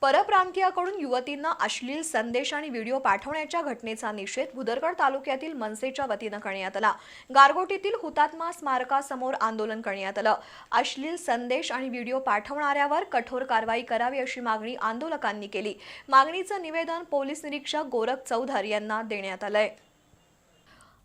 परप्रांतीयाकडून युवतींना अश्लील संदेश आणि व्हिडिओ पाठवण्याच्या घटनेचा निषेध भुदरगड तालुक्यातील मनसेच्या वतीनं करण्यात आला। गारगोटीतील हुतात्मा स्मारकासमोर आंदोलन करण्यात आलं। अश्लील संदेश आणि व्हिडिओ पाठवणाऱ्यावर कठोर कारवाई करावी अशी मागणी आंदोलकांनी केली। मागणीचं निवेदन पोलीस निरीक्षक गोरख चौधर यांना देण्यात आलंय।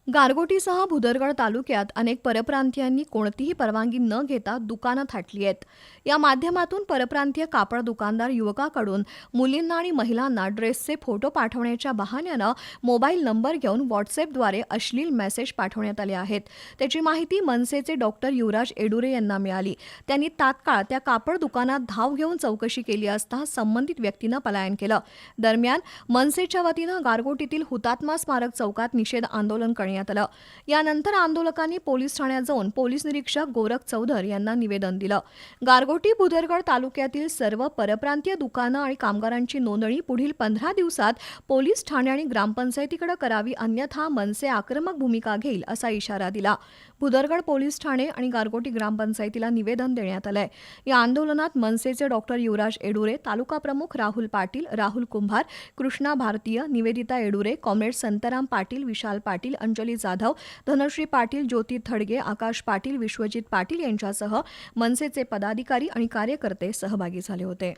गारगोटीसह भुदरगड तालुक्यात अनेक परप्रांतीयांनी कोणतीही परवानगी न घेता दुकानं थाटली आहेत। या माध्यमातून परप्रांतीय कापड दुकानदार युवकाकडून मुलींना आणि महिलांना ड्रेसचे फोटो पाठवण्याच्या बहाण्यानं मोबाईल नंबर घेऊन व्हॉट्सअॅपद्वारे अश्लील मेसेज पाठवण्यात आले आहेत। त्याची माहिती मनसेचे डॉक्टर युवराज एडुरे यांना मिळाली। त्यांनी तात्काळ त्या कापड दुकानात धाव घेऊन चौकशी केली असता संबंधित व्यक्तीनं पलायन केलं। दरम्यान मनसेच्या वतीनं गारगोटीतील हुतात्मा स्मारक चौकात निषेध आंदोलन करण्यात आलं। यानंतर आंदोलकांनी पोलीस ठाण्यात जाऊन पोलीस निरीक्षक गोरख चौधर यांना निवेदन दिलं। गारगोटी भुदरगड तालुक्यातील सर्व परप्रांतीय दुकानं आणि कामगारांची नोंदणी पुढील 15 दिवसात पोलीस ठाणे आणि ग्रामपंचायतीकडे करावी, अन्यथा मनसे आक्रमक भूमिका घेईल असा इशारा दिला। भुदरगड पोलीस ठाणे आणि गारगोटी ग्रामपंचायतीला निवेदन देण्यात आलंय। या आंदोलनात मनसेचे डॉक्टर युवराज एडुरे, तालुका प्रमुख राहुल पाटील, राहुल कुंभार, कृष्णा भारतीय, निवेदिता एडुरे, कॉम्रेड संतराम पाटील, विशाल पाटील, अंजली जाधव, धनश्री पाटील, ज्योती थडगे, आकाश पाटील, विश्वजित पाटील यांच्यासह मनसेचे पदाधिकारी आणि कार्यकर्ते सहभागी झाले होते।